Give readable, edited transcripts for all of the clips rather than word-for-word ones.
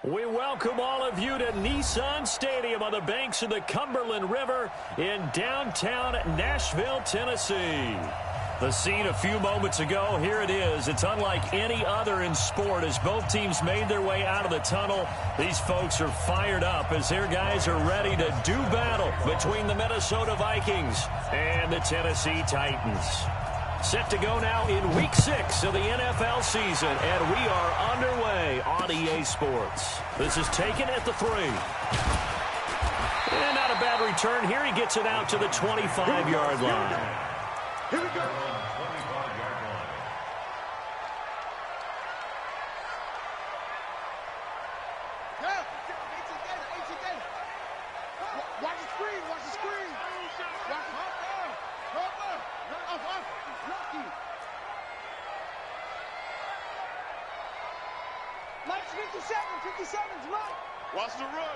We welcome all of you to Nissan Stadium on the banks of the Cumberland River in downtown Nashville, Tennessee. The scene a few moments ago, here it is. It's unlike any other in sport as both teams made their way out of the tunnel. These folks are fired up as their guys are ready to do battle between the Minnesota Vikings and the Tennessee Titans. Set to go now in Week 6 of the NFL season, and we are underway on EA Sports. This is taken at the 3. And not a bad return here. He gets it out to the 25-yard line. Here we go. Watch the screen. Watch the screen. Let's 57's right. Watch the run.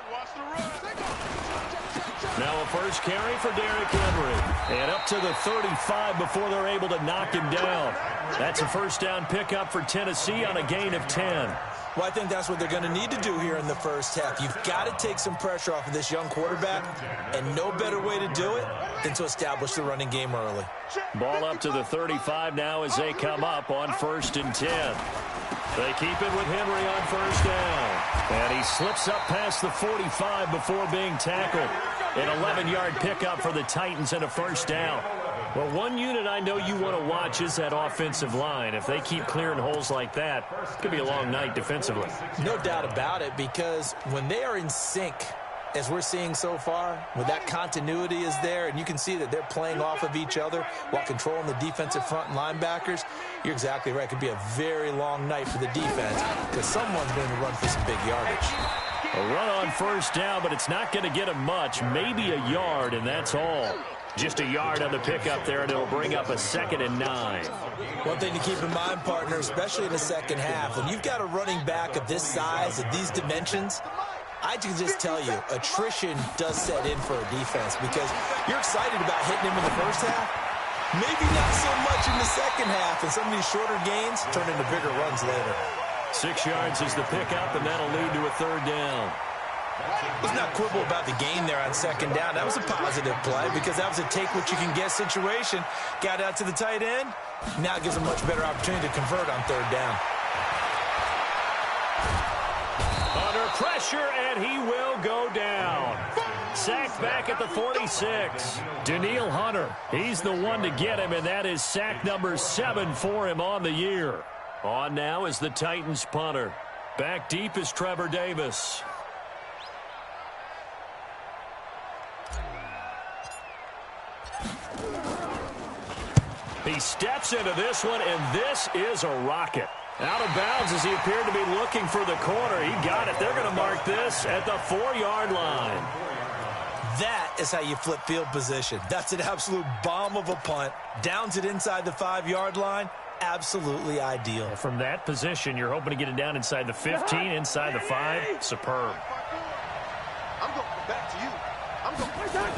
Now a first carry for Derrick Henry. And up to the 35 before they're able to knock him down. That's a first down pickup for Tennessee on a gain of 10. Well, I think that's what they're going to need to do here in the first half. You've got to take some pressure off of this young quarterback, and no better way to do it than to establish the running game early. Ball up to the 35 now as they come up on 1st and 10. They keep it with Henry on first down. And he slips up past the 45 before being tackled. An 11-yard pickup for the Titans and a first down. Well, one unit I know you want to watch is that offensive line. If they keep clearing holes like that, it could be a long night defensively. No doubt about it, because when they are in sync, as we're seeing so far, when that continuity is there, and you can see that they're playing off of each other while controlling the defensive front and linebackers, you're exactly right. It could be a very long night for the defense because someone's going to run for some big yardage. A run on first down, but it's not going to get him much, maybe a yard, and that's all. Just a yard on the pickup there, and it'll bring up a 2nd and 9. One thing to keep in mind, partner, especially in the second half, when you've got a running back of this size, of these dimensions, I can just tell you, attrition does set in for a defense because you're excited about hitting him in the first half. Maybe not so much in the second half, and some of these shorter gains turn into bigger runs later. 6 yards is the pickup, and that'll lead to a 3rd down. Let's not quibble about the gain there on 2nd down. That was a positive play because that was a take-what-you-can-get situation. Got out to the tight end. Now it gives a much better opportunity to convert on 3rd down. Under pressure, and he will go down. Sacked back at the 46. Danielle Hunter, he's the one to get him, and that is sack number 7 for him on the year. On now is the Titans punter. Back deep is Trevor Davis. He steps into this one, and this is a rocket. Out of bounds as he appeared to be looking for the corner. He got it. They're going to mark this at the 4-yard line. That is how you flip field position. That's an absolute bomb of a punt. Downs it inside the 5-yard line. Absolutely ideal. From that position, you're hoping to get it down inside the 15, inside the 5. Superb. I'm going back to you. I'm going back.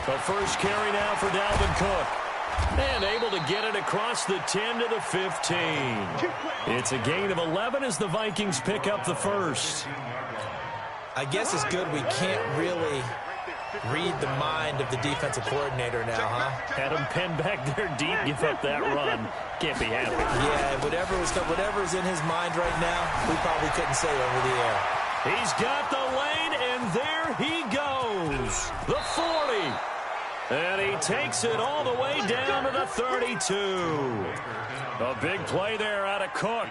The first carry now for Dalvin Cook. And able to get it across the 10 to the 15. It's a gain of 11 as the Vikings pick up the first. I guess it's good we can't really read the mind of the defensive coordinator now, huh? Had him pinned back there deep, give up that run. Can't be happy. Yeah, whatever's in his mind right now, we probably couldn't say over the air. He's got the lane, and there he goes. The 40. And he takes it all the way down to the 32. A big play there out of Cook.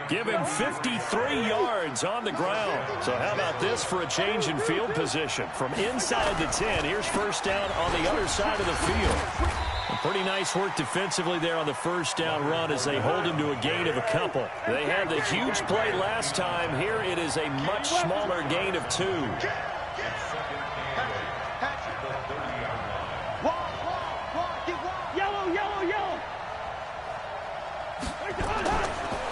Give him 53 yards on the ground. So how about this for a change in field position? From inside the 10, here's first down on the other side of the field. Pretty nice work defensively there on the first down run as they hold him to a gain of a couple. They had the huge play last time. Here it is a much smaller gain of 2.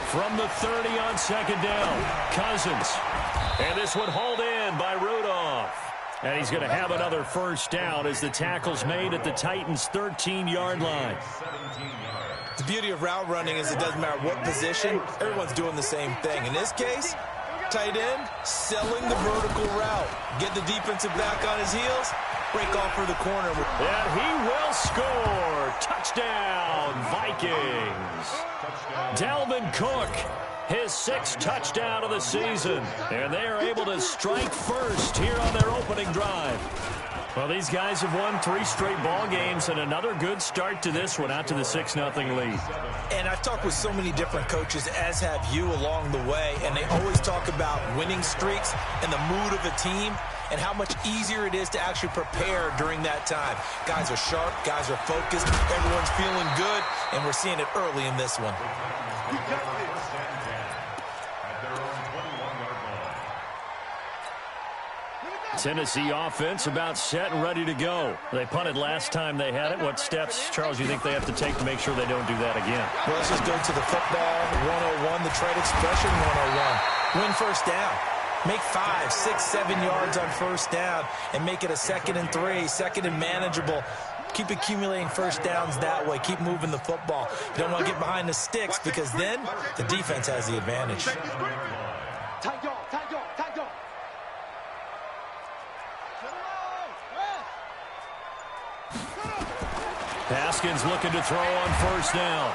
From the 30 on 2nd down, Cousins. And this one hauled in by Rudolph. And he's going to have another first down as the tackle's made at the Titans' 13-yard line. The beauty of route running is it doesn't matter what position, everyone's doing the same thing. In this case, Tight end, selling the vertical route. Get the defensive back on his heels, break off for the corner. And he will score. Touchdown, Vikings. Dalvin Cook, his 6th touchdown of the season. And they are able to strike first here on their opening drive. Well, these guys have won 3 straight ball games, and another good start to this one, out to the 6-0 lead. And I've talked with so many different coaches, as have you, along the way, and they always talk about winning streaks and the mood of a team and how much easier it is to actually prepare during that time. Guys are sharp, guys are focused, everyone's feeling good, and we're seeing it early in this one. We got this. Tennessee offense about set and ready to go. They punted last time they had it. What steps, Charles, you think they have to take to make sure they don't do that again? Well, let's just go to the football 101, the trade expression 101. Win first down. Make 5, 6, 7 yards on first down and make it a 2nd and 3, 2nd and manageable. Keep accumulating first downs that way. Keep moving the football. You don't want to get behind the sticks because then the defense has the advantage. Haskins looking to throw on first down.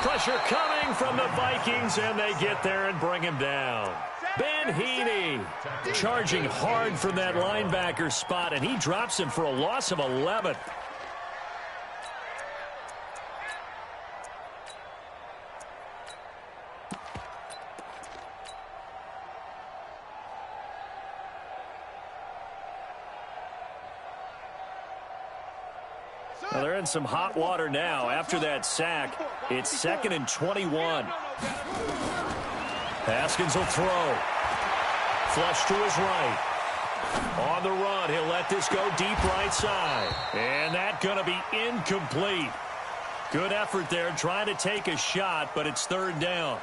Pressure coming from the Vikings, and they get there and bring him down. Ben Heaney charging hard from that linebacker spot, and he drops him for a loss of 11. Well, they're in some hot water now. After that sack, it's 2nd and 21. Haskins will throw. Flush to his right. On the run, he'll let this go deep right side. And that's going to be incomplete. Good effort there trying to take a shot, but it's 3rd down.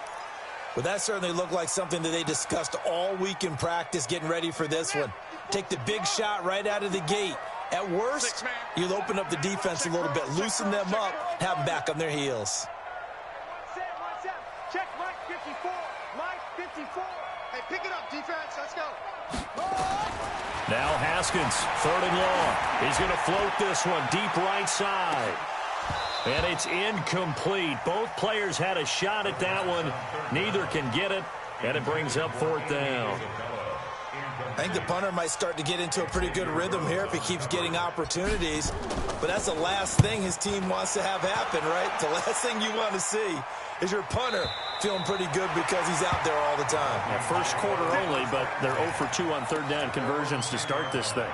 Well, that certainly looked like something that they discussed all week in practice getting ready for this one. Take the big shot right out of the gate. At worst, you'll open up the defense a little bit, loosen them up, have them back on their heels. Check Mike 54. Mike 54. Hey, pick it up, defense. Let's go. Now Haskins, 3rd and long. He's going to float this one deep right side. And it's incomplete. Both players had a shot at that one. Neither can get it, and it brings up 4th down. I think the punter might start to get into a pretty good rhythm here if he keeps getting opportunities. But that's the last thing his team wants to have happen, right? The last thing you want to see is your punter feeling pretty good because he's out there all the time. Yeah, first quarter only, but they're 0 for 2 on 3rd down conversions to start this thing.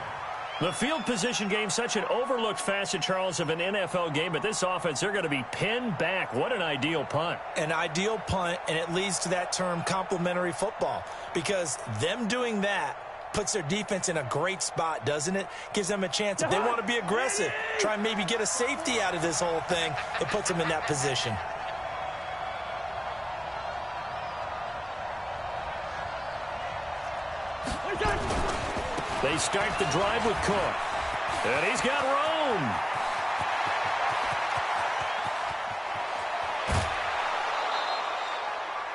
The field position game, such an overlooked facet, Charles, of an NFL game, but this offense, they're going to be pinned back. What an ideal punt. An ideal punt, and it leads to that term complementary football, because them doing that puts their defense in a great spot, doesn't it? Gives them a chance. If they want to be aggressive, try and maybe get a safety out of this whole thing, it puts them in that position. They start the drive with Cook. And he's got room.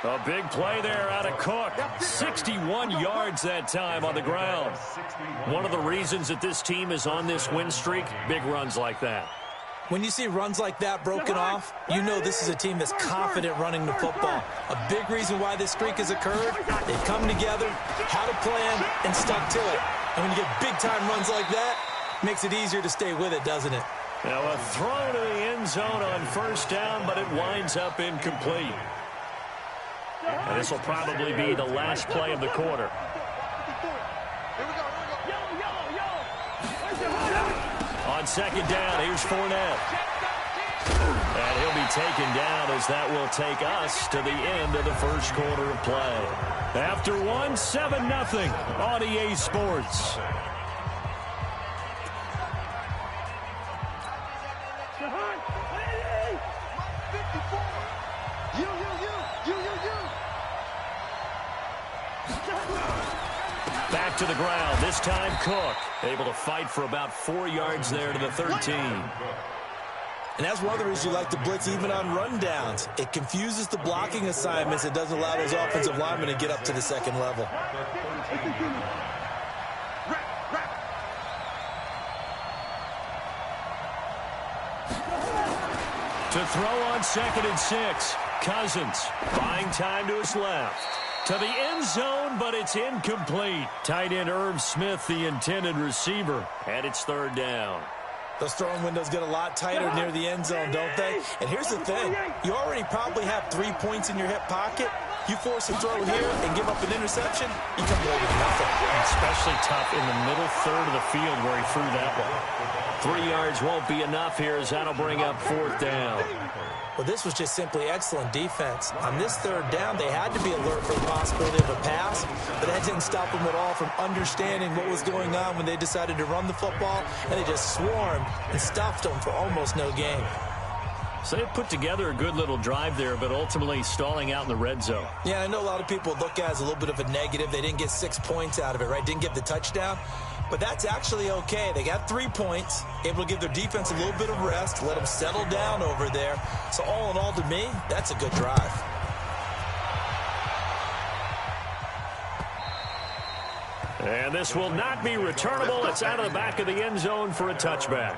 A big play there out of Cook. 61 yards that time on the ground. One of the reasons that this team is on this win streak, big runs like that. When you see runs like that broken off, you know this is a team that's confident running the football. A big reason why this streak has occurred, they've come together, had a plan, and stuck to it. And when you get big-time runs like that, it makes it easier to stay with it, doesn't it? Now a throw to the end zone on first down, but it winds up incomplete. And this will probably be the last play of the quarter. On 2nd down, here's Fournette. And he'll be taken down as that will take us to the end of the first quarter of play. After one, 7-0 on EA Sports. Back to the ground. This time Cook able to fight for about 4 yards there to the 13. And that's one of the reasons you like to blitz even on rundowns. It confuses the blocking assignments. It doesn't allow those offensive linemen to get up to the second level. To throw on 2nd and 6. Cousins buying time to his left. To the end zone, but it's incomplete. Tight end Irv Smith, the intended receiver. And it's 3rd down. Those throwing windows get a lot tighter near the end zone, don't they? And here's the thing. You already probably have 3 points in your hip pocket. You force a throw here and give up an interception, you come away with nothing. Especially tough in the middle third of the field where he threw that one. 3 yards won't be enough here as that'll bring up 4th down. Well, this was just simply excellent defense. On this 3rd down, they had to be alert for the possibility of a pass, but that didn't stop them at all from understanding what was going on when they decided to run the football, and they just swarmed and stuffed them for almost no gain. So they put together a good little drive there, but ultimately stalling out in the red zone. Yeah, I know a lot of people look at it as a little bit of a negative. They didn't get 6 points out of it, right? Didn't get the touchdown. But that's actually okay. They got 3 points, able to give their defense a little bit of rest, let them settle down over there. So all in all, to me, that's a good drive. And this will not be returnable. It's out of the back of the end zone for a touchback.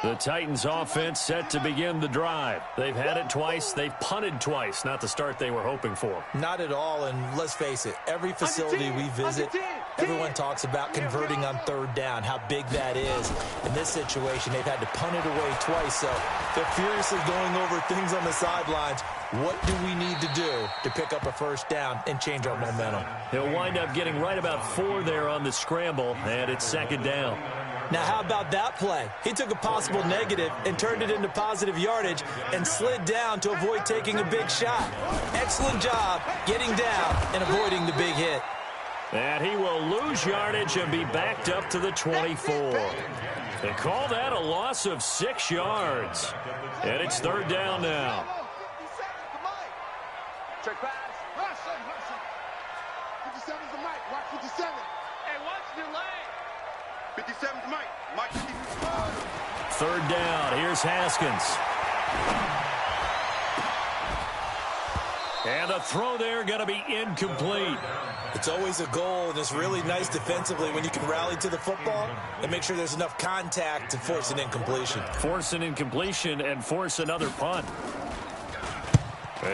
The Titans offense set to begin the drive. They've had it twice. They've punted twice. Not the start they were hoping for. Not at all, and let's face it, every facility we visit, everyone talks about converting on 3rd down, how big that is. In this situation, they've had to punt it away twice, so they're furiously going over things on the sidelines. What do we need to do to pick up a 1st down and change our momentum? He'll wind up getting right about 4 there on the scramble, and it's 2nd down. Now, how about that play? He took a possible negative and turned it into positive yardage and slid down to avoid taking a big shot. Excellent job getting down and avoiding the big hit. And he will lose yardage and be backed up to the 24. They call that a loss of 6 yards. And it's 3rd down now. Check pass. 57's the mic. Watch 57. Hey, watch your leg. 57's Mike. Mike 57. 3rd down. Here's Haskins. And the throw there going to be incomplete. It's always a goal, and it's really nice defensively when you can rally to the football and make sure there's enough contact to force an incompletion. Force an incompletion and force another punt.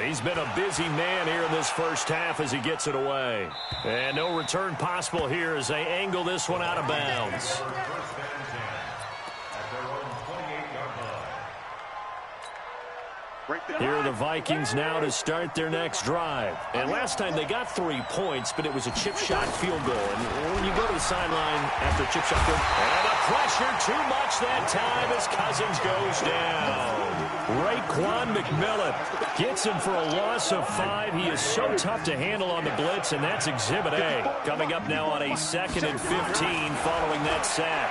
He's been a busy man here in this first half as he gets it away. And no return possible here as they angle this one out of bounds. Here are the Vikings now to start their next drive. And last time they got 3 points, but it was a chip shot field goal. And when you go to the sideline after a chip shot field, and the pressure too much that time as Cousins goes down. Raekwon McMillan gets him for a loss of 5. He is so tough to handle on the blitz, and that's Exhibit A. Coming up now on a 2nd and 15 following that sack.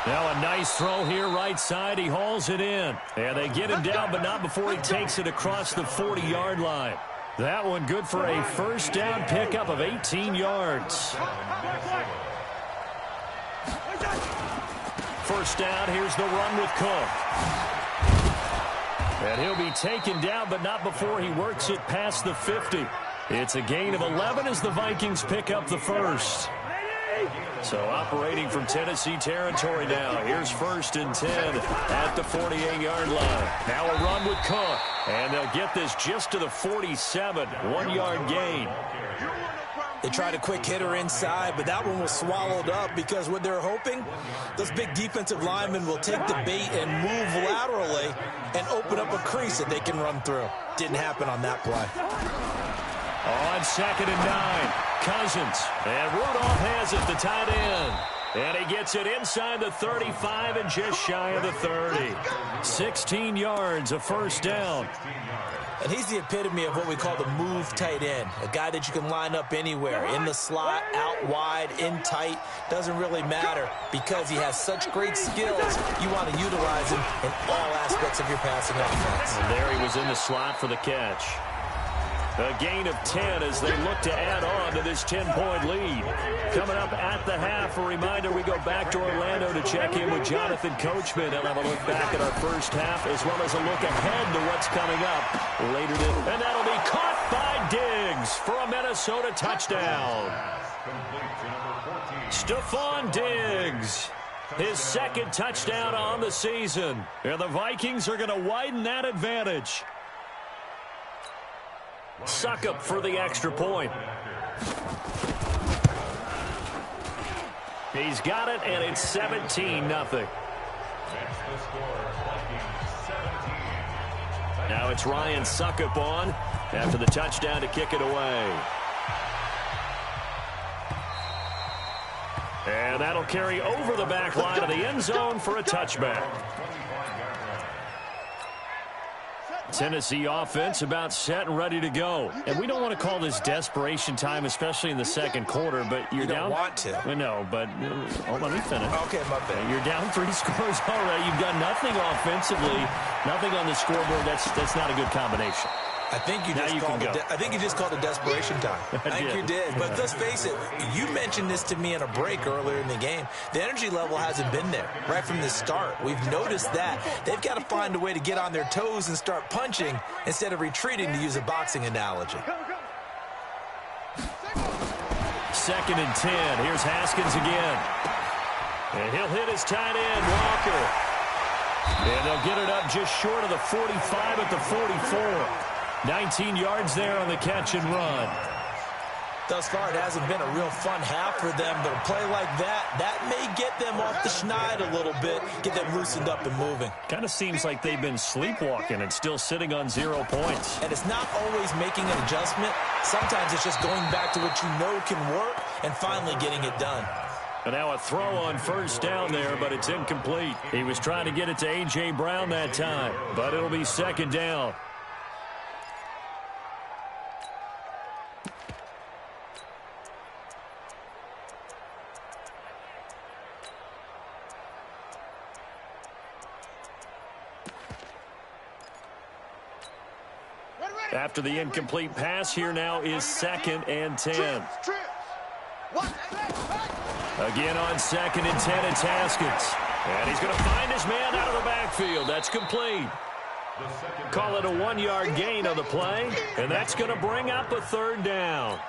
Now a nice throw here right side. He hauls it in. And they get him down, but not before he takes it across the 40-yard line. That one good for a 1st down pickup of 18 yards. 1st down, here's the run with Cook. And he'll be taken down, but not before he works it past the 50. It's a gain of 11 as the Vikings pick up the 1st. So operating from Tennessee territory now. Here's 1st and 10 at the 48-yard line. Now a run with Cook. And they'll get this just to the 47. 1-yard gain. They tried a quick hitter inside, but that one was swallowed up because what they're hoping, those big defensive linemen will take the bait and move laterally and open up a crease that they can run through. Didn't happen on that play. On 2nd and 9, Cousins. And Rudolph has it, the tight end. And he gets it inside the 35 and just shy of the 30. 16 yards, a 1st down. And he's the epitome of what we call the move tight end. A guy that you can line up anywhere, in the slot, out wide, in tight. Doesn't really matter because he has such great skills. You want to utilize him in all aspects of your passing offense. And there he was in the slot for the catch. A gain of 10 as they look to add on to this 10-point lead. Coming up at the half, a reminder we go back to Orlando to check in with Jonathan Coachman. He'll have a look back at our first half as well as a look ahead to what's coming up later. And that'll be caught by Diggs for a Minnesota touchdown. Stephon Diggs, his second touchdown on the season. And the Vikings are going to widen that advantage. Suckup for the extra point. He's got it, and it's 17-0. Now it's Ryan Suckup on after the touchdown to kick it away. And that'll carry over the back line of the end zone for a touchback. Tennessee offense about set and ready to go. And we don't want to call this desperation time, especially in the second quarter, but you're down. You don't want to. No, but let me finish. Okay, my bad. You're down 3 scores already. You've done nothing offensively, nothing on the scoreboard. That's not a good combination. I think you just called it desperation time. I think you did. But let's face it, you mentioned this to me in a break earlier in the game. The energy level hasn't been there right from the start. We've noticed that. They've got to find a way to get on their toes and start punching instead of retreating, to use a boxing analogy. 2nd and 10. Here's Haskins again. And he'll hit his tight end, Walker. And they'll get it up just short of the 45 at the 44. 19 yards there on the catch and run. Thus far, it hasn't been a real fun half for them, but a play like that may get them off the schneid a little bit, get them loosened up and moving. Kind of seems like they've been sleepwalking and still sitting on 0 points. And it's not always making an adjustment. Sometimes it's just going back to what you know can work and finally getting it done. And now a throw on first down there, but it's incomplete. He was trying to get it to A.J. Brown that time, but it'll be 2nd down. After the incomplete pass, here now is 2nd and 10. Again on 2nd and 10, it's Haskins. And he's going to find his man out of the backfield. That's complete. Call it a 1-yard gain on the play, and that's going to bring up a 3rd down.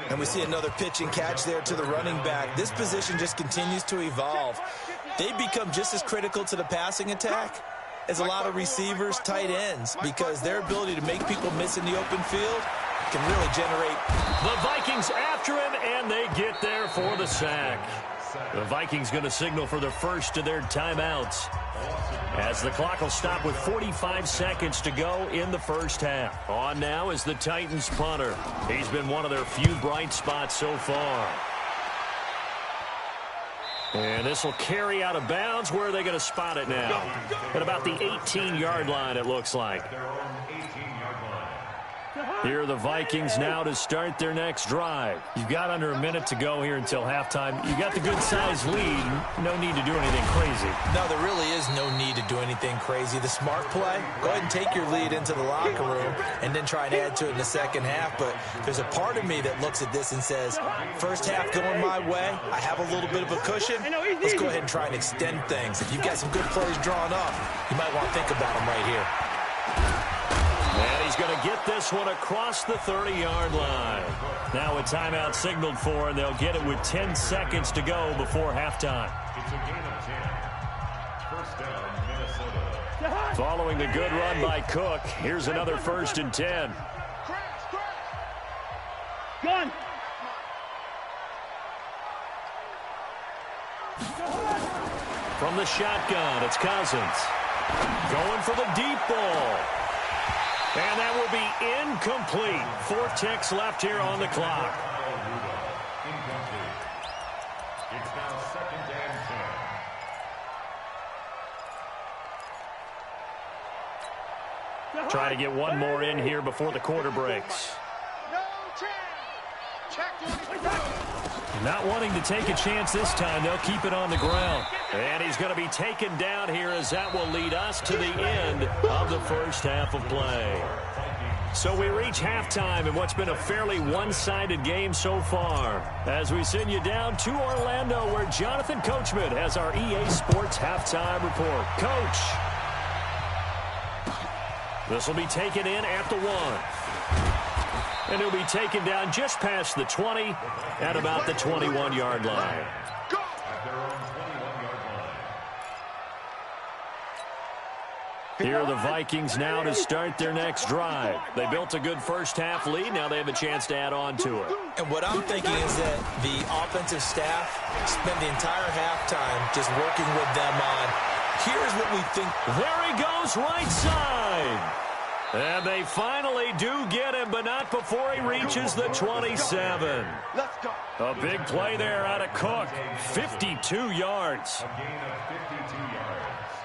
And we see another pitch and catch there to the running back. This position just continues to evolve. They become just as critical to the passing attack as a lot of receivers, tight ends, because their ability to make people miss in the open field can really generate. The Vikings after him, and they get there for the sack. The Vikings going to signal for the first of their timeouts, as the clock will stop with 45 seconds to go in the first half. On now is the Titans punter. He's been one of their few bright spots so far. And this will carry out of bounds. Where are they going to spot it now? At about the 18-yard line, it looks like. Here are the Vikings now to start their next drive. You've got under a minute to go here until halftime. You got the good-sized lead. No need to do anything crazy. No, there really is no need to do anything crazy. The smart play, go ahead and take your lead into the locker room and then try and add to it in the second half. But there's a part of me that looks at this and says, first half going my way, I have a little bit of a cushion. Let's go ahead and try and extend things. If you've got some good plays drawn up, you might want to think about them right here. And he's going to get this one across the 30-yard line. Now a timeout signaled for, and they'll get it with 10 seconds to go before halftime. It's a gain of 10. First down, Minnesota. Following the good run by Cook, here's another 1st and 10. Gun. From the shotgun, it's Cousins. Going for the deep ball. And that will be incomplete. 4 ticks left here on the clock. Incomplete. It's now 2nd and 10. Try to get one more in here before the quarter breaks. Not wanting to take a chance this time. They'll keep it on the ground. And he's going to be taken down here, as that will lead us to the end of the first half of play. So we reach halftime in what's been a fairly one-sided game so far. As we send you down to Orlando, where Jonathan Coachman has our EA Sports halftime report. Coach. This will be taken in at the 1. And he'll be taken down just past the 20 at about the 21-yard line. Here are the Vikings now to start their next drive. They built a good first-half lead. Now they have a chance to add on to it. And what I'm thinking is that the offensive staff spent the entire halftime just working with them on, here's what we think. There he goes, right side. And they finally do get him, but not before he reaches the 27. Let's go. A big play there out of Cook. 52 yards. A gain of 52 yards.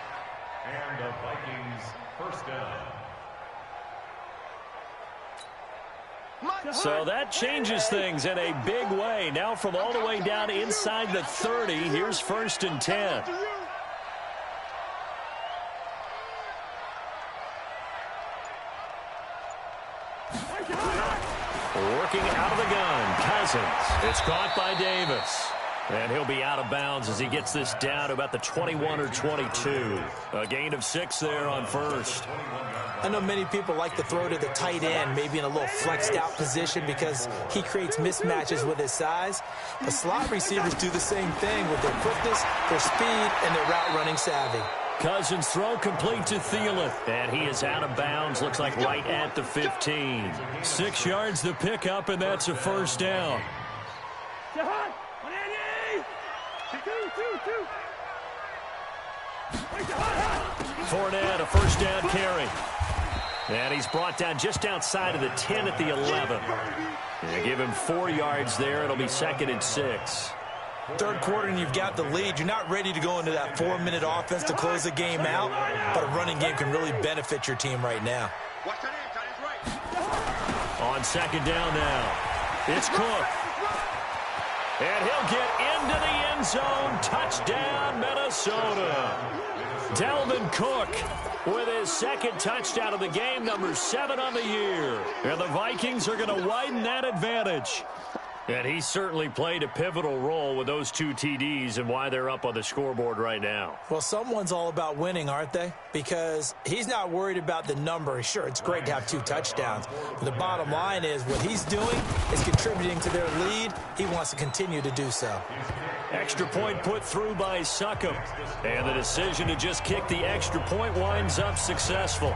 And the Vikings first down. So that changes things in a big way. Now from all the way down inside the 30, here's 1st and 10. Working out of the gun, Cousins. It's caught by Davis. And he'll be out of bounds as he gets this down to about the 21 or 22. A gain of 6 there on 1st. I know many people like to throw to the tight end, maybe in a little flexed out position because he creates mismatches with his size. But slot receivers do the same thing with their quickness, their speed, and their route running savvy. Cousins throw complete to Thielen. And he is out of bounds, looks like right at the 15. 6 yards to pick up, and that's a 1st down. Fournette, a 1st down carry. And he's brought down just outside of the 10 at the 11. And give him 4 yards there. It'll be 2nd and 6. Third quarter and you've got the lead. You're not ready to go into that 4-minute offense to close the game out, but a running game can really benefit your team right now. On 2nd down now, it's Cook. And he'll get into the end zone. Touchdown, Minnesota. Dalvin Cook with his 2nd touchdown of the game, number 7 on the year. And the Vikings are going to widen that advantage. And he certainly played a pivotal role with those 2 TDs and why they're up on the scoreboard right now. Well, someone's all about winning, aren't they? Because he's not worried about the number. Sure, it's great to have 2 touchdowns. But the bottom line is what he's doing is contributing to their lead. He wants to continue to do so. Extra point put through by Succop. And the decision to just kick the extra point winds up successful.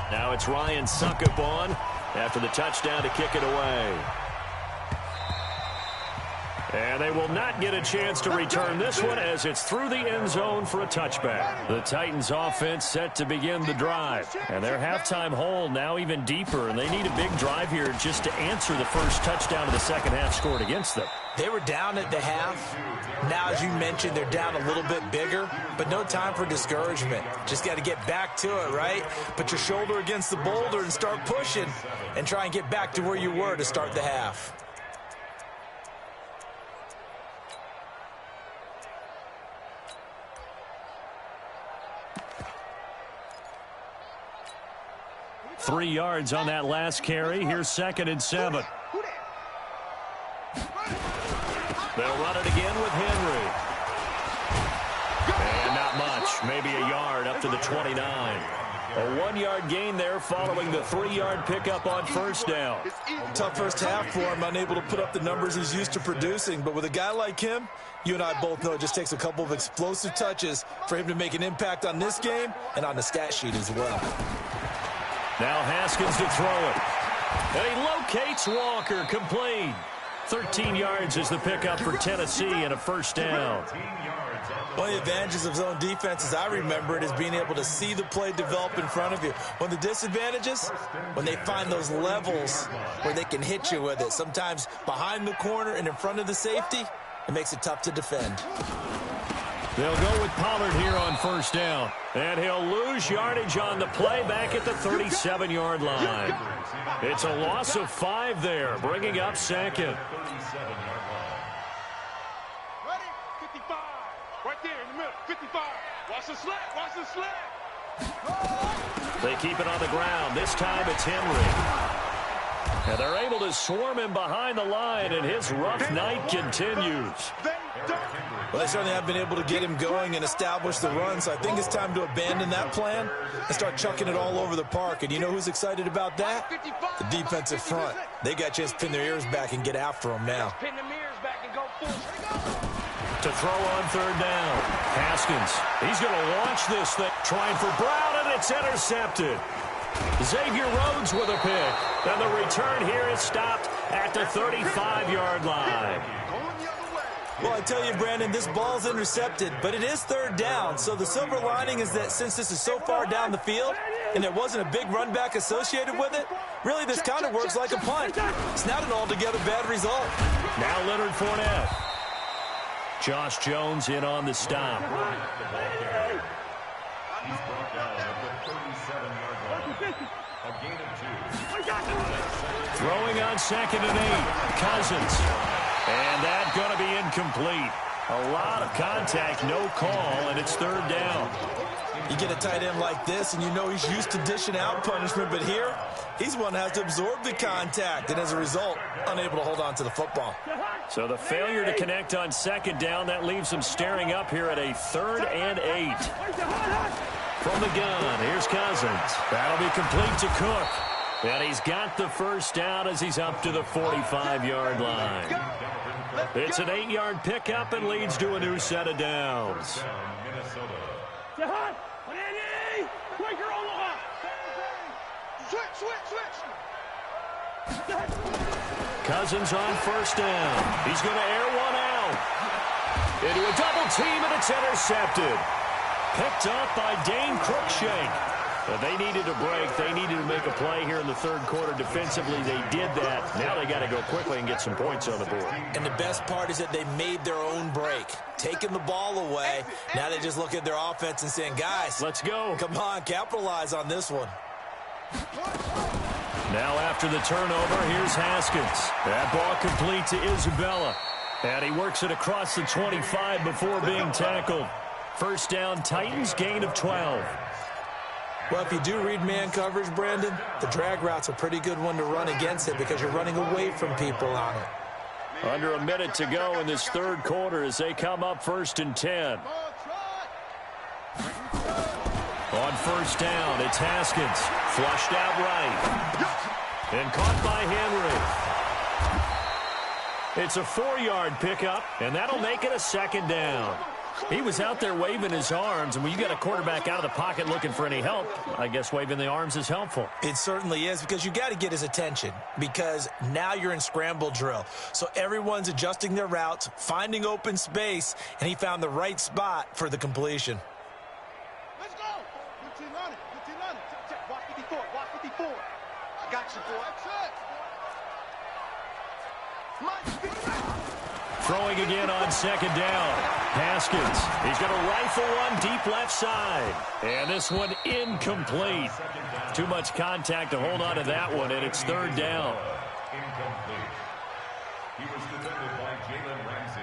Now it's Ryan Succop on after the touchdown to kick it away. And they will not get a chance to return this one as it's through the end zone for a touchback. The Titans offense set to begin the drive. And their halftime hole now even deeper. And they need a big drive here just to answer the first touchdown of the second half scored against them. They were down at the half. Now, as you mentioned, they're down a little bit bigger, but no time for discouragement. Just got to get back to it, right? Put your shoulder against the boulder and start pushing and try and get back to where you were to start the half. Three yards on that last carry. Here's 2nd and 7. They'll run it again with Henry. And not much. Maybe a yard up to the 29. A 1-yard gain there following the 3-yard pickup on 1st down. Tough first half for him, unable to put up the numbers he's used to producing. But with a guy like him, you and I both know it just takes a couple of explosive touches for him to make an impact on this game and on the stat sheet as well. Now Haskins to throw it. And he locates Walker, complete. 13 yards is the pickup for Tennessee and a 1st down. One of the advantages of zone defense, as I remember it, is being able to see the play develop in front of you. One of the disadvantages, when they find those levels where they can hit you with it, sometimes behind the corner and in front of the safety, it makes it tough to defend. They'll go with Pollard here on 1st down. And he'll lose yardage on the play back at the 37-yard line. It's a loss of 5 there, bringing up 2nd. Ready? 55. Right there in the middle. 55. Watch the slap. Watch the slap. They keep it on the ground. This time it's Henry. And they're able to swarm him behind the line, and his rough night continues. Well, they certainly have been able to get him going and establish the run, so I think it's time to abandon that plan and start chucking it all over the park. And you know who's excited about that? The defensive front. They got to just pin their ears back and get after him now. To throw on third down. Haskins, he's going to launch this thing. Trying for Brown, and it's intercepted. Xavier Rhodes with a pick. And the return here is stopped at the 35-yard line. Well, I tell you, Brandon, this ball's intercepted, but it is third down. So the silver lining is that since this is so far down the field and there wasn't a big run back associated with it, really this kind of works like a punt. It's not an altogether bad result. Now Leonard Fournette. Josh Jones in on the stop. He's brought down at the 37-yard line. A gain of 2. Throwing on 2nd and 8. Cousins. And that's going to be incomplete. A lot of contact, no call, and it's third down. You get a tight end like this, and you know he's used to dishing out punishment, but here, he's one that has to absorb the contact, and as a result, unable to hold on to the football. So the failure to connect on 2nd down, that leaves him staring up here at a 3rd and 8. From the gun, here's Cousins. That'll be complete to Cook. And he's got the first down as he's up to the 45-yard line. It's an 8-yard pickup and leads to a new set of downs. Cousins on first down. He's going to air one out. Into a double team, and it's intercepted. Picked up by Dane Cruikshank. But they needed a break. They needed to make a play here in the third quarter. Defensively, they did that. Now they got to go quickly and get some points on the board. And the best part is that they made their own break. Taking the ball away. Now they just look at their offense and saying, guys, let's go. Come on, capitalize on this one. Now after the turnover, here's Haskins. That ball complete to Isabella. And he works it across the 25 before being tackled. First down, Titans, gain of 12. Well, if you do read man coverage, Brandon, the drag route's a pretty good one to run against it because you're running away from people on it. Under a minute to go in this third quarter as they come up 1st and 10. On first down, it's Haskins. Flushed out right. And caught by Henry. It's a 4-yard pickup, and that'll make it a 2nd down. He was out there waving his arms, and when you got a quarterback out of the pocket looking for any help, I guess waving the arms is helpful. It certainly is, because you got to get his attention, because now you're in scramble drill. So everyone's adjusting their routes, finding open space, and he found the right spot for the completion. Let's go. Good team on it. Good team on it. Check. Watch 54. Watch 54. I got you, boy. Throwing again on 2nd down. Haskins. He's going to rifle one deep left side. And this one incomplete. Too much contact to hold on to that one, and it's 3rd down. Incomplete. He was defended by Jalen Ramsey.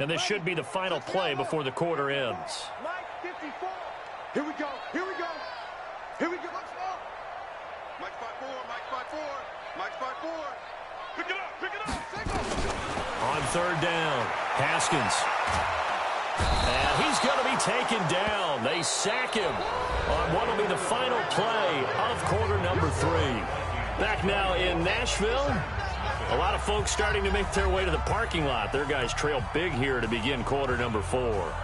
And this should be the final play before the quarter ends. Mike 54. Here we go. Here we go. Here we go. Let's go. Mike 5-4. Mike 5-4. Mike 5-4. Pick it up. Pick it up. On 3rd down, Haskins. And he's going to be taken down. They sack him on what will be the final play of quarter number 3. Back now in Nashville. A lot of folks starting to make their way to the parking lot. Their guys trail big here to begin quarter number 4.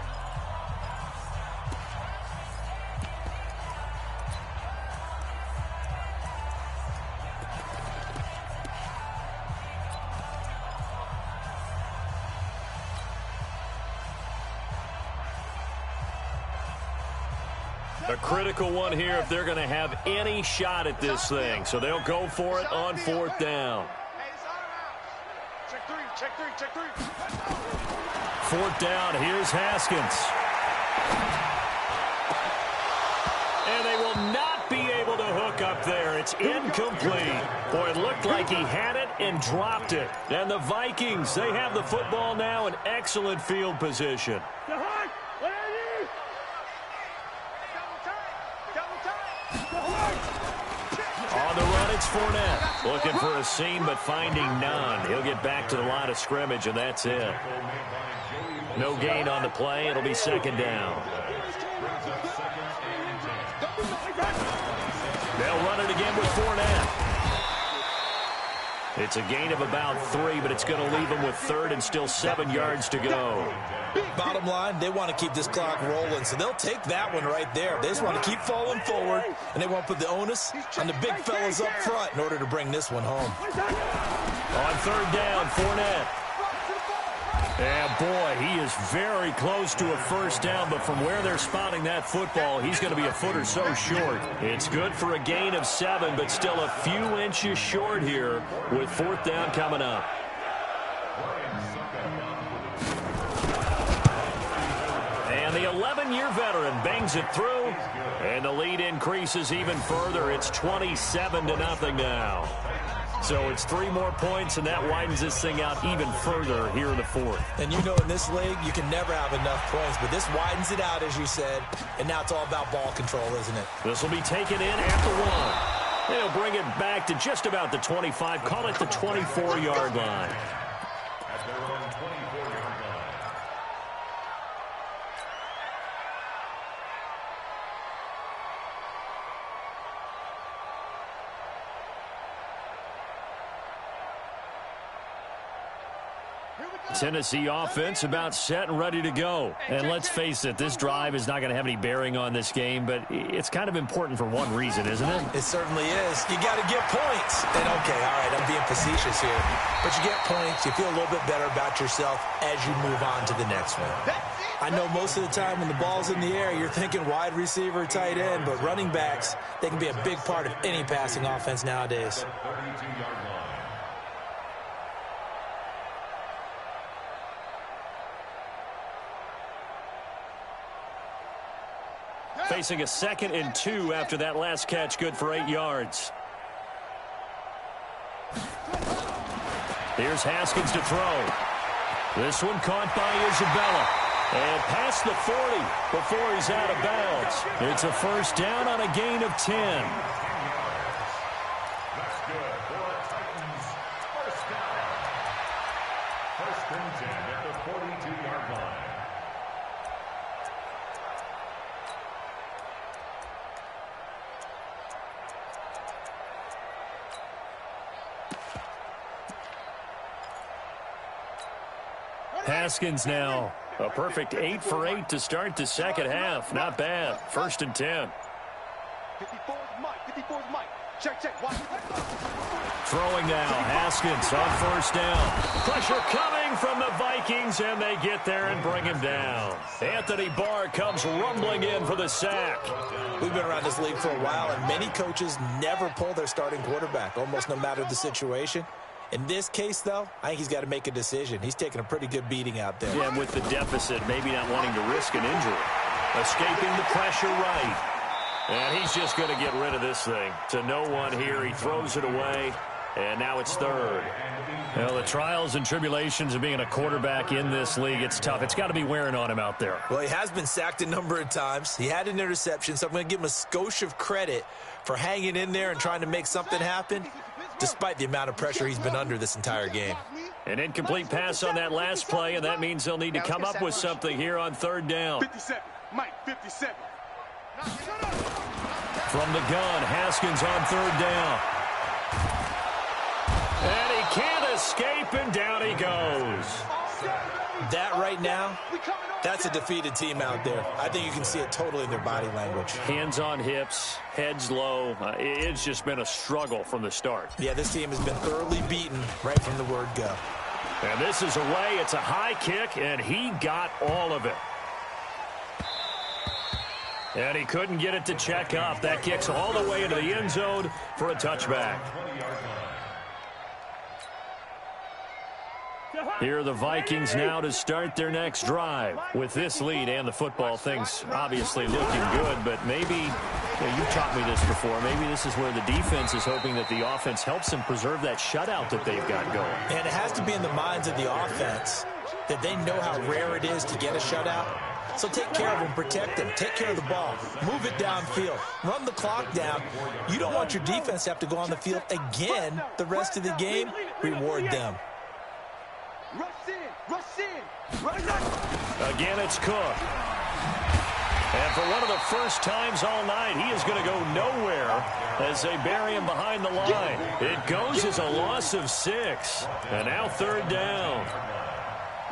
A critical one here if they're going to have any shot at this thing. So they'll go for it on 4th down. Check three. Check three. Check three. 4th down. Here's Haskins. And they will not be able to hook up there. It's It's incomplete. Boy, it looked like he had it and dropped it. And the Vikings, they have the football now in excellent field position. On the run, it's Fournette. Looking for a seam, but finding none. He'll get back to the line of scrimmage, and that's it. No gain on the play. It'll be second down. They'll run it again with Fournette. It's a gain of about 3, but it's going to leave them with third and still 7 yards to go. Bottom line, they want to keep this clock rolling, so they'll take that one right there. They just want to keep falling forward, and they want to put the onus on the big fellas up front in order to bring this one home. On third down, Fournette. And, boy, he is very close to a first down, but from where they're spotting that football, he's going to be a foot or so short. It's good for a gain of 7, but still a few inches short here with fourth down coming up. And the 11-year veteran bangs it through, and the lead increases even further. It's 27-0 now. So it's 3 more points, and that widens this thing out even further here in the fourth. And you know in this league, you can never have enough points, but this widens it out, as you said, and now it's all about ball control, isn't it? This will be taken in at the 1. They'll bring it back to just about the 25, call it the 24-yard line. Tennessee offense about set and ready to go. And let's face it, this drive is not going to have any bearing on this game, but it's kind of important for one reason, isn't it? It certainly is. You got to get points. And, okay, all right, I'm being facetious here. But you get points, you feel a little bit better about yourself as you move on to the next one. I know most of the time when the ball's in the air, you're thinking wide receiver, tight end, but running backs, they can be a big part of any passing offense nowadays. Facing a 2nd and 2 after that last catch, good for 8 yards. Here's Haskins to throw. This one caught by Isabella. And past the 40 before he's out of bounds. It's a first down on a gain of 10. That's good for a Titans first down. First and 10 at the 42-yard line. Haskins now a perfect 8 for 8 to start the second half. Not bad. First and 10. 54's Mike. 54's Mike. Check. Watch. Throwing now. Haskins on first down. Pressure coming from the Vikings, and they get there and bring him down. Anthony Barr comes rumbling in for the sack. We've been around this league for a while, and many coaches never pull their starting quarterback, almost no matter the situation. In this case, though, I think he's got to make a decision. He's taking a pretty good beating out there. Yeah, with the deficit, maybe not wanting to risk an injury. Escaping the pressure right. And he's just going to get rid of this thing. To no one here. He throws it away. And now it's third. Well, the trials and tribulations of being a quarterback in this league, it's tough. It's got to be wearing on him out there. Well, he has been sacked a number of times. He had an interception, so I'm going to give him a skosh of credit for hanging in there and trying to make something happen, despite the amount of pressure he's been under this entire game. An incomplete pass on that last play, and that means they'll need to come up with something here on third down. 57. Mike, 57. From the gun, Haskins on third down. And he can't escape, and down he goes. That right now, that's a defeated team out there. I think you can see it totally in their body language. Hands on hips, heads low. It's just been a struggle from the start. Yeah, this team has been thoroughly beaten right from the word go. And this is away. It's a high kick, and he got all of it. And he couldn't get it to check up. That kicks all the way into the end zone for a touchback. Here are the Vikings now to start their next drive. With this lead and the football, things obviously looking good, but maybe, you've taught me this before, maybe this is where the defense is hoping that the offense helps them preserve that shutout that they've got going. And it has to be in the minds of the offense that they know how rare it is to get a shutout. So take care of them, protect them, take care of the ball, move it downfield, run the clock down. You don't want your defense to have to go on the field again the rest of the game. Reward them. Again, it's Cook. And for one of the first times all night, he is going to go nowhere as they bury him behind the line. It goes as a loss of 6. And now third down.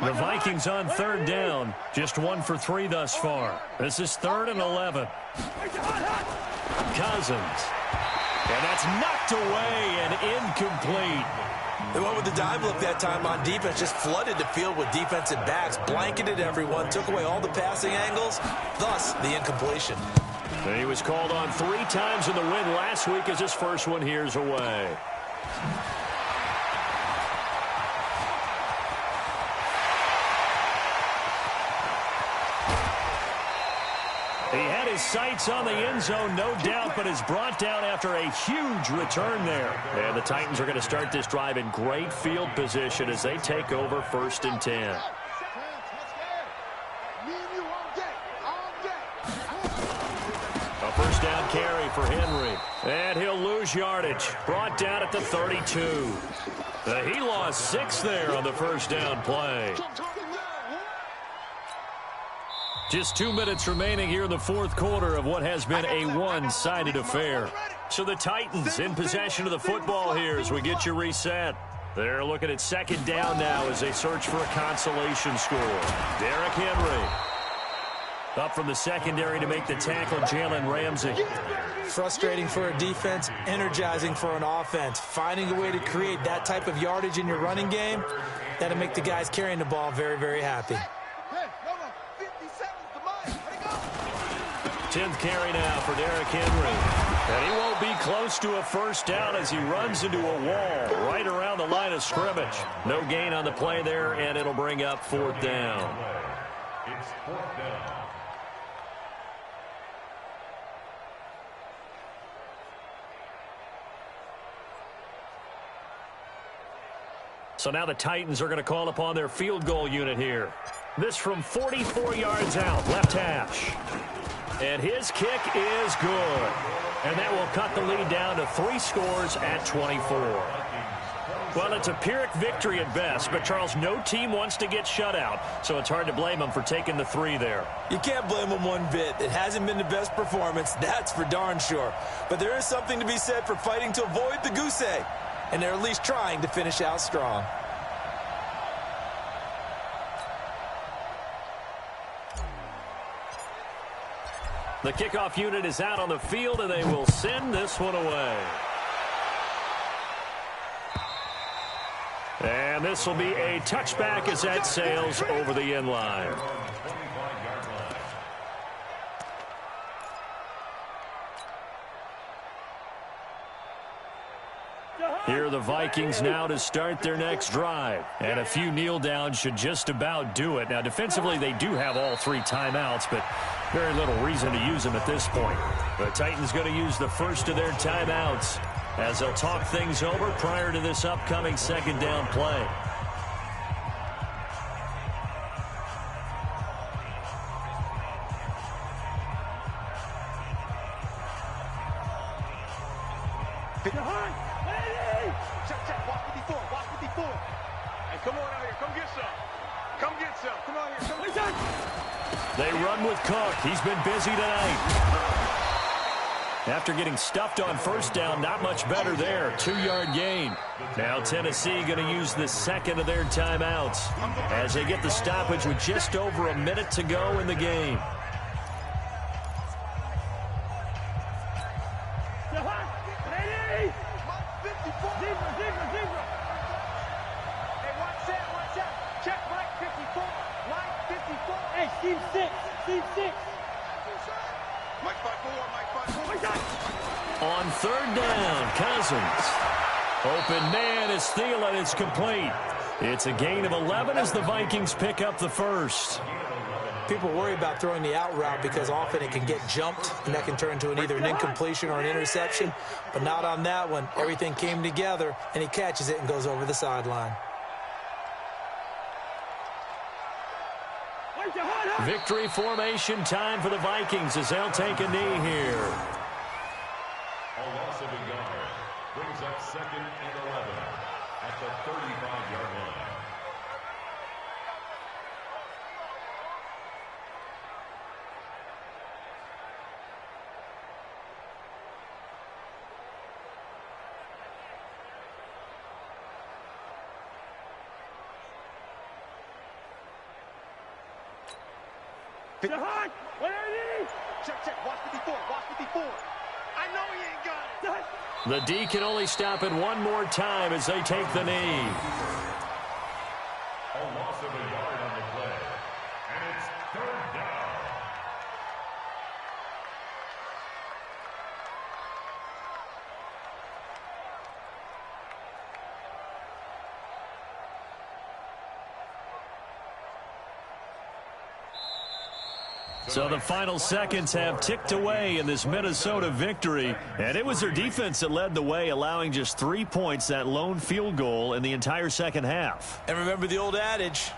The Vikings on third down, just 1 for 3 thus far. This is 3rd and 11. Cousins. And that's knocked away and incomplete. They went with the dive look that time on defense, just flooded the field with defensive backs, blanketed everyone, took away all the passing angles, thus the incompletion. And he was called on 3 times in the win last week as his first one here's away. He had his sights on the end zone, no doubt, but is brought down after a huge return there. And the Titans are going to start this drive in great field position as they take over 1st and 10. A first down carry for Henry. And he'll lose yardage. Brought down at the 32. He lost 6 there on the first down play. Just 2 minutes remaining here in the 4th quarter of what has been a one-sided affair. So the Titans in possession of the football here as we get you reset. They're looking at 2nd down now as they search for a consolation score. Derrick Henry. Up from the secondary to make the tackle, Jalen Ramsey. Frustrating for a defense, energizing for an offense. Finding a way to create that type of yardage in your running game, that'll make the guys carrying the ball very, very happy. 10th carry now for Derrick Henry. And he won't be close to a first down as he runs into a wall right around the line of scrimmage. No gain on the play there, and it'll bring up 4th down. It's 4th down. So now the Titans are going to call upon their field goal unit here. This from 44 yards out, left hash. And his kick is good. And that will cut the lead down to 3 scores at 24. Well, it's a Pyrrhic victory at best, but, Charles, no team wants to get shut out, so it's hard to blame them for taking the 3 there. You can't blame them one bit. It hasn't been the best performance, that's for darn sure. But there is something to be said for fighting to avoid the goose egg, and they're at least trying to finish out strong. The kickoff unit is out on the field, and they will send this one away. And this will be a touchback as that sails over the end line. Here are the Vikings now to start their next drive. And a few kneel downs should just about do it. Now, defensively, they do have all 3 timeouts, but very little reason to use them at this point. The Titans going to use the first of their timeouts as they'll talk things over prior to this upcoming 2nd down play. They run with Cook. He's been busy tonight. After getting stuffed on first down, not much better there. 2-yard gain. Now Tennessee going to use the 2nd of their timeouts as they get the stoppage with just over a minute to go in the game. On 3rd down, Cousins. Open man is Thielen. It's complete. It's a gain of 11 as the Vikings pick up the first. People worry about throwing the out route because often it can get jumped, and that can turn into either an incompletion or an interception. But not on that one. Everything came together, and he catches it and goes over the sideline. Victory formation time for the Vikings as they'll take a knee here. A loss of a yard brings up 2nd and 11 at the 35-yard line. Check. Watch me before. I know he ain't got it. The D can only stop it one more time as they take the knee. A loss of a yard on the play. And it's 3rd down. So the final seconds have ticked away in this Minnesota victory, and it was their defense that led the way, allowing just 3 points, that lone field goal in the entire second half. And remember the old adage,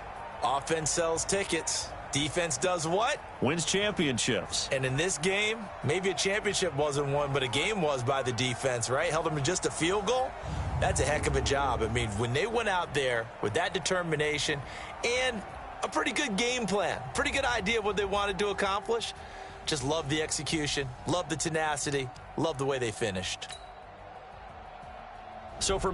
offense sells tickets. Defense does what? Wins championships. And in this game, maybe a championship wasn't won, but a game was by the defense, right? Held them to just a field goal. That's a heck of a job. I mean, when they went out there with that determination and a pretty good game plan, pretty good idea of what they wanted to accomplish, just love the execution, love the tenacity, love the way they finished. So for